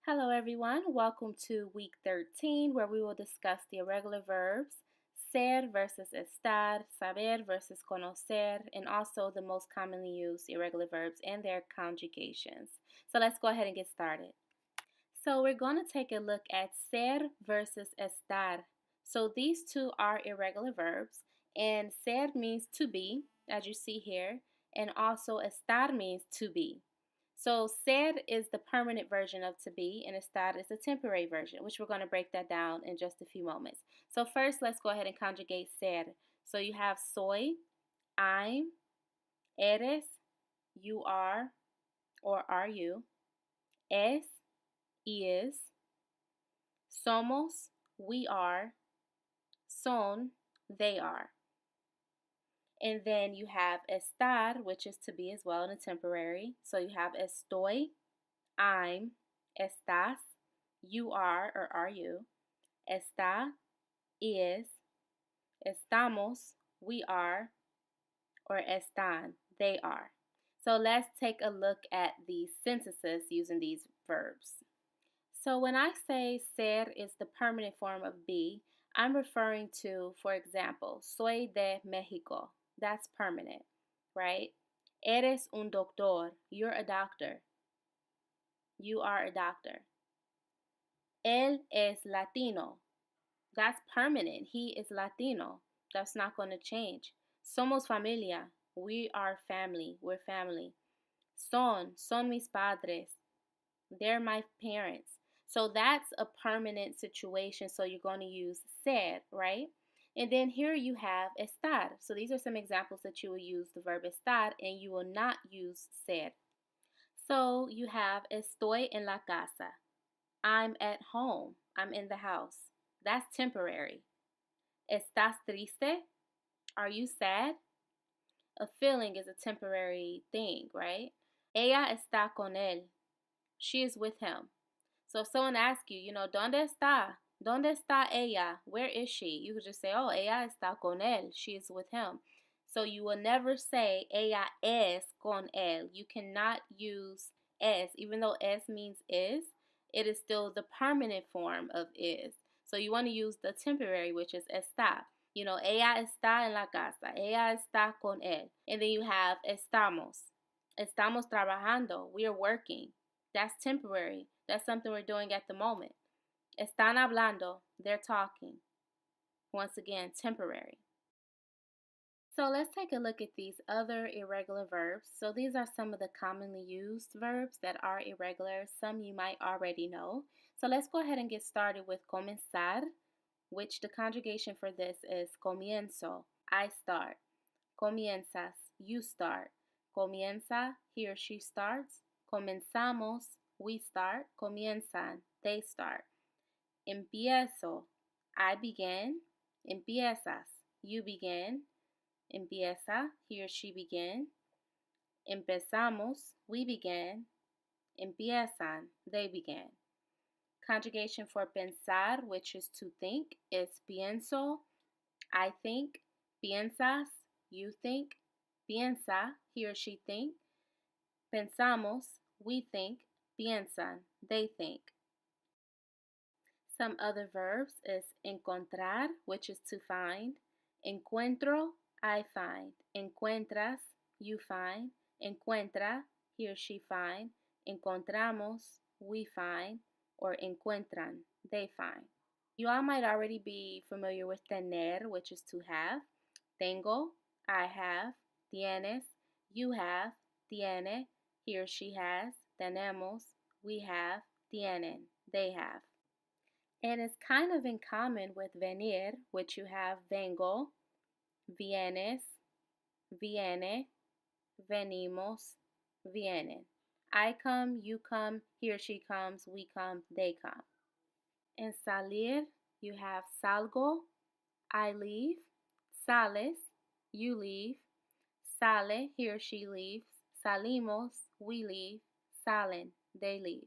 Hello, everyone. Welcome to week 13, where we will discuss the irregular verbs ser versus estar, saber versus conocer, and also the most commonly used irregular verbs and their conjugations. So let's go ahead and get started. So we're going to take a look at ser versus estar. So these two are irregular verbs, and ser means to be, as you see here, and also estar means to be. So ser is the permanent version of to be, and estar is the temporary version, which we're going to break that down in just a few moments. So first, let's go ahead and conjugate ser. So you have soy, I'm, eres, you are, or are you, es, is, somos, we are, son, they are. And then you have estar, which is to be as well in a temporary. So you have estoy, I'm, estás, you are or are you, está, is, estamos, we are, or están, they are. So let's take a look at the sentences using these verbs. So when I say ser is the permanent form of be, I'm referring to, for example, soy de Mexico. That's permanent, right? Eres un doctor. You're a doctor. You are a doctor. Él es latino. That's permanent. He is Latino. That's not going to change. Somos familia. We are family. We're family. Son mis padres. They're my parents. So that's a permanent situation. So you're going to use ser, right? And then here you have estar. So these are some examples that you will use the verb estar and you will not use ser. So you have estoy en la casa. I'm at home. I'm in the house. That's temporary. ¿Estás triste? Are you sad? A feeling is a temporary thing, right? Ella está con él. She is with him. So if someone asks you, ¿dónde está? ¿Dónde está ella? Where is she? You could just say, oh, ella está con él. She is with him. So you will never say ella es con él. You cannot use es. Even though es means is, it is still the permanent form of is. So you want to use the temporary, which is está. Ella está en la casa. Ella está con él. And then you have estamos. Estamos trabajando. We are working. That's temporary. That's something we're doing at the moment. Están hablando. They're talking. Once again, temporary. So let's take a look at these other irregular verbs. So these are some of the commonly used verbs that are irregular. Some you might already know. So let's go ahead and get started with comenzar, which the conjugation for this is comienzo, I start. Comienzas, you start. Comienza, he or she starts. Comenzamos, we start. Comienzan, they start. Empiezo, I begin. Empiezas, you begin. Empieza, he or she begin. Empezamos, we begin. Empiezan, they begin. Conjugation for pensar, which is to think, is pienso, I think. Piensas, you think. Piensa, he or she think. Pensamos, we think. Piensan, they think. Some other verbs is encontrar, which is to find. Encuentro, I find. Encuentras, you find. Encuentra, he or she find. Encontramos, we find. Or encuentran, they find. You all might already be familiar with tener, which is to have. Tengo, I have. Tienes, you have. Tiene, he or she has. Tenemos, we have. Tienen, they have. And it's kind of in common with venir, which you have vengo, vienes, viene, venimos, vienen. I come, you come, he or she comes, we come, they come. In salir, you have salgo, I leave. Sales, you leave. Sale, he or she leaves. Salimos, we leave. Salen, they leave.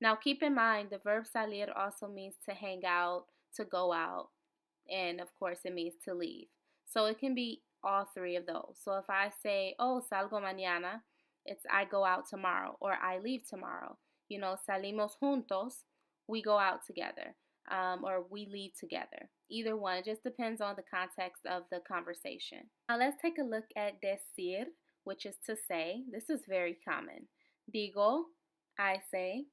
Now keep in mind the verb salir also means to hang out, to go out, and of course it means to leave. So it can be all three of those. So if I say, oh, salgo mañana, it's I go out tomorrow or I leave tomorrow. salimos juntos, we go out together, or we leave together. Either one, it just depends on the context of the conversation. Now let's take a look at decir, which is to say. This is very common. Digo, I say.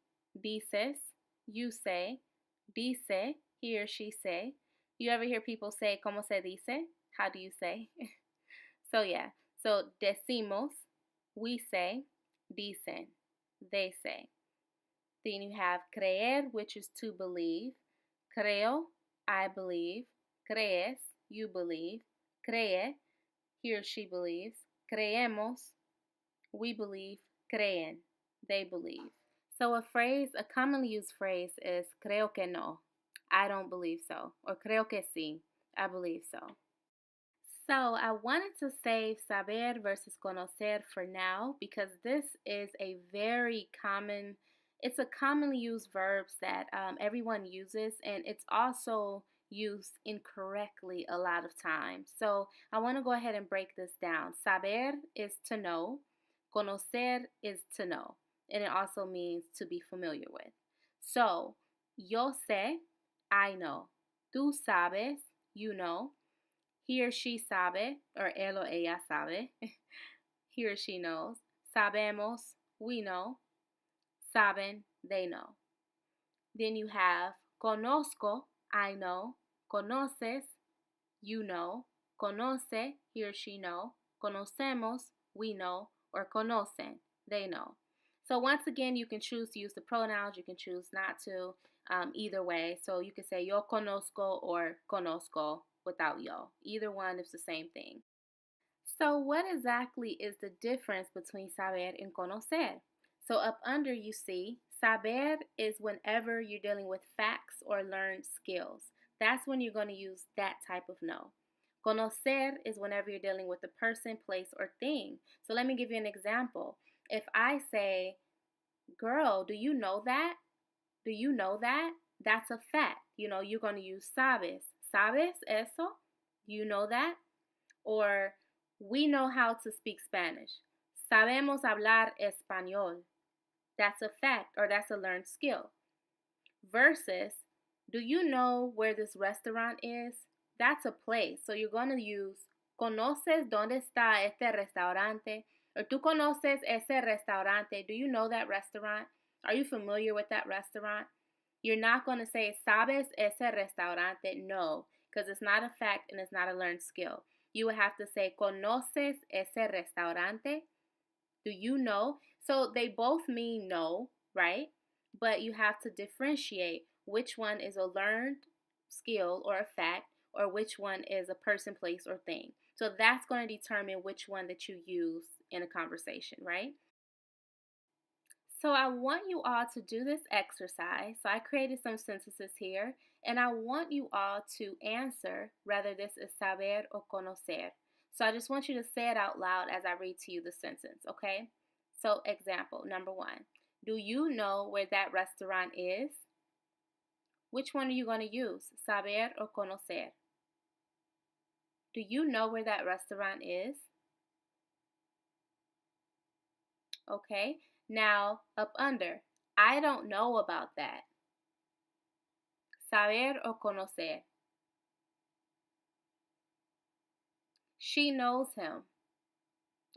Dices, you say. Dice, he or she say. You ever hear people say, ¿cómo se dice? How do you say? So yeah, so decimos, we say. Dicen, they say. Then you have creer, which is to believe. Creo, I believe. Crees, you believe. Cree, he or she believes. Creemos, we believe. Creen, they believe. So a commonly used phrase is creo que no, I don't believe so. Or creo que sí, I believe so. So I wanted to save saber versus conocer for now because this is it's a commonly used verb that everyone uses, and it's also used incorrectly a lot of times. So I want to go ahead and break this down. Saber is to know, conocer is to know, and it also means to be familiar with. So, yo sé, I know. Tú sabes, you know. He or she sabe, or él o ella sabe. He or she knows. Sabemos, we know. Saben, they know. Then you have conozco, I know. Conoces, you know. Conoce, he or she know. Conocemos, we know. Or conocen, they know. So once again, you can choose to use the pronouns. You can choose not to. Either way. So you can say yo conozco or conozco without yo. Either one is the same thing. So what exactly is the difference between saber and conocer? So up under you see, saber is whenever you're dealing with facts or learned skills. That's when you're going to use that type of know. Conocer is whenever you're dealing with a person, place, or thing. So let me give you an example. If I say, girl, do you know that? Do you know that? That's a fact. You're going to use sabes. ¿Sabes eso? Do you know that? Or we know how to speak Spanish. Sabemos hablar español. That's a fact, or that's a learned skill. Versus, do you know where this restaurant is? That's a place. So you're going to use, ¿conoces dónde está este restaurante? Or tú conoces ese restaurante? Do you know that restaurant? Are you familiar with that restaurant? You're not going to say, ¿sabes ese restaurante? No, because it's not a fact and it's not a learned skill. You would have to say, ¿conoces ese restaurante? Do you know? So they both mean no, right? But you have to differentiate which one is a learned skill or a fact, or which one is a person, place, or thing. So that's going to determine which one that you use in a conversation, right? So I want you all to do this exercise. So I created some sentences here, and I want you all to answer whether this is saber or conocer. So I just want you to say it out loud as I read to you the sentence, okay? So example, number 1. Do you know where that restaurant is? Which one are you going to use, saber or conocer? Do you know where that restaurant is? Okay, now up under, I don't know about that. Saber o conocer. She knows him.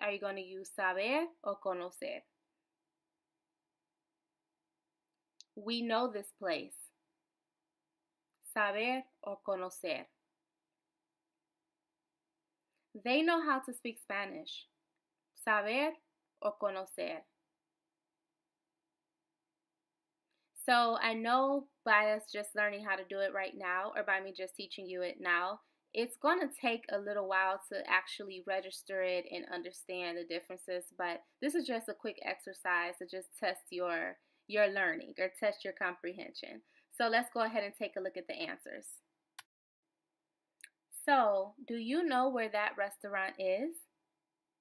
Are you going to use saber or conocer? We know this place. Saber or conocer. They know how to speak Spanish. Saber o conocer. So I know by us just learning how to do it right now, or by me just teaching you it now, it's going to take a little while to actually register it and understand the differences, but this is just a quick exercise to just test your learning or test your comprehension. So let's go ahead and take a look at the answers. So, do you know where that restaurant is?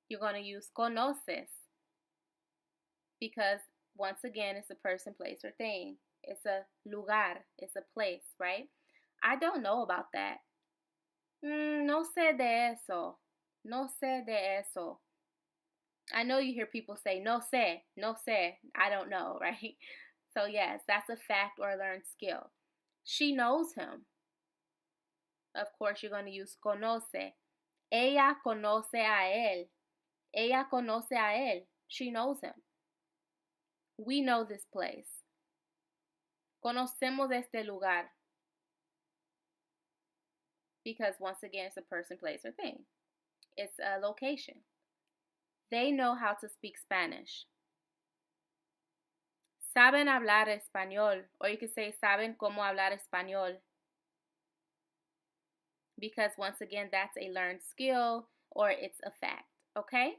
You're going to use conoces because once again, it's a person, place, or thing. It's a lugar. It's a place, right? I don't know about that. No sé de eso. No sé de eso. I know you hear people say, no sé, I don't know, right? So yes, that's a fact or a learned skill. She knows him. Of course, you're going to use conoce. Ella conoce a él. Ella conoce a él. She knows him. We know this place. Conocemos este lugar. Because once again, it's a person, place, or thing. It's a location. They know how to speak Spanish. Saben hablar español. Or you could say saben cómo hablar español. Because once again, that's a learned skill or it's a fact. Okay?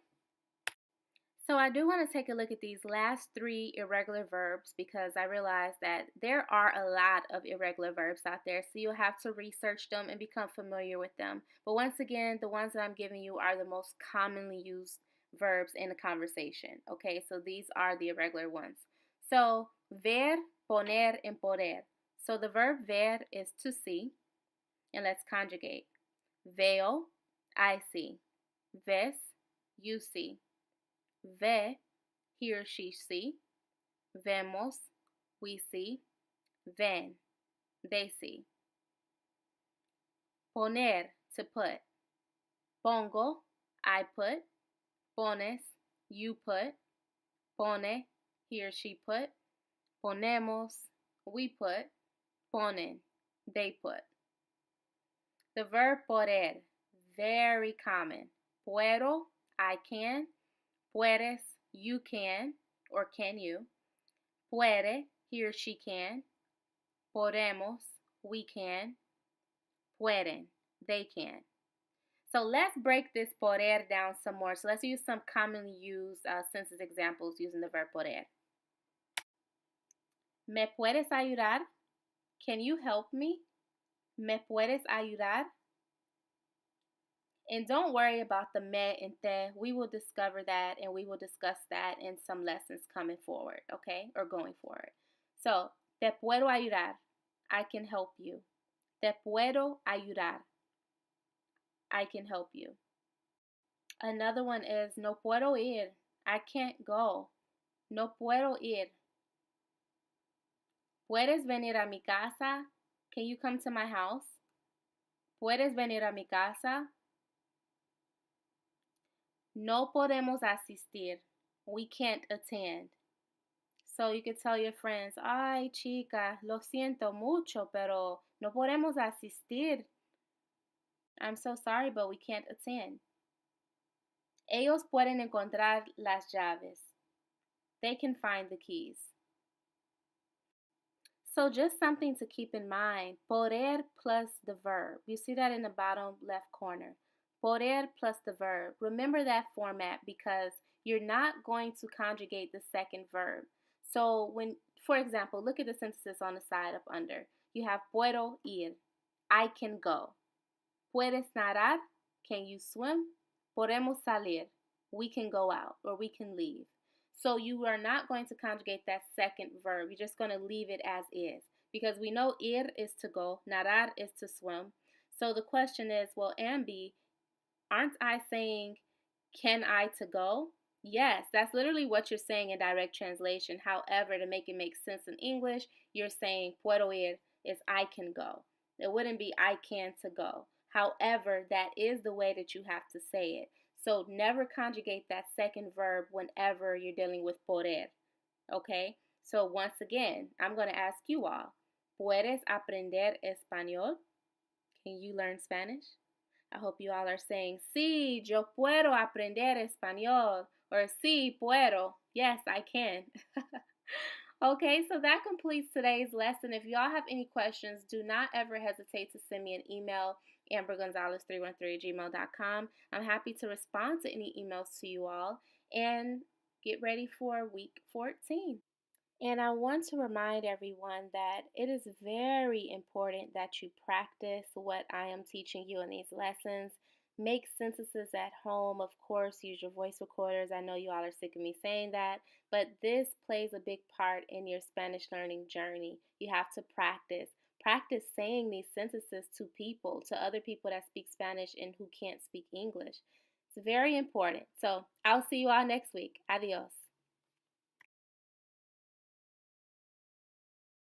So I do want to take a look at these last 3 irregular verbs because I realize that there are a lot of irregular verbs out there. So you'll have to research them and become familiar with them. But once again, the ones that I'm giving you are the most commonly used verbs in a conversation. Okay, so these are the irregular ones. So ver, poner, and poder. So the verb ver is to see. And let's conjugate. Veo, I see. Ves, you see. Ve, he or she see. Vemos, we see. Ven, they see. Poner, to put. Pongo, I put. Pones, you put. Pone, he or she put. Ponemos, we put. Ponen, they put. The verb poder, very common. Puedo, I can. Puedes, you can, or can you. Puede, he or she can. Podemos, we can. Pueden, they can. So let's break this poder down some more. So let's use some commonly used sentence examples using the verb poder. ¿Me puedes ayudar? Can you help me? ¿Me puedes ayudar? And don't worry about the me and te. We will discover that and we will discuss that in some lessons coming forward, okay? Or going forward. So, te puedo ayudar. I can help you. Te puedo ayudar. I can help you. Another one is no puedo ir. I can't go. No puedo ir. ¿Puedes venir a mi casa? Can you come to my house? ¿Puedes venir a mi casa? No podemos asistir. We can't attend. So you could tell your friends, ay chica, lo siento mucho, pero no podemos asistir. I'm so sorry, but we can't attend. Ellos pueden encontrar las llaves. They can find the keys. So just something to keep in mind, poder plus the verb. You see that in the bottom left corner. Poder plus the verb. Remember that format because you're not going to conjugate the second verb. So when, for example, look at the sentences on the side up under. You have puedo ir. I can go. Puedes nadar. Can you swim? Podemos salir. We can go out or we can leave. So you are not going to conjugate that second verb. You're just going to leave it as is. Because we know ir is to go, nadar is to swim. So the question is, well, Ambi, aren't I saying, can I to go? Yes, that's literally what you're saying in direct translation. However, to make it make sense in English, you're saying puedo ir is I can go. It wouldn't be I can to go. However, that is the way that you have to say it. So never conjugate that second verb whenever you're dealing with poder. Okay? So once again, I'm going to ask you all, ¿puedes aprender español? Can you learn Spanish? I hope you all are saying, sí, yo puedo aprender español. Or sí, puedo. Yes, I can. Okay, so that completes today's lesson. If y'all have any questions, do not ever hesitate to send me an email, ambergonzalez313@gmail.com. I'm happy to respond to any emails to you all and get ready for week 14. And I want to remind everyone that it is very important that you practice what I am teaching you in these lessons. Make sentences at home, of course, use your voice recorders. I know you all are sick of me saying that, but this plays a big part in your Spanish learning journey. You have to practice. Practice saying these sentences to people, to other people that speak Spanish and who can't speak English. It's very important. So I'll see you all next week. Adios.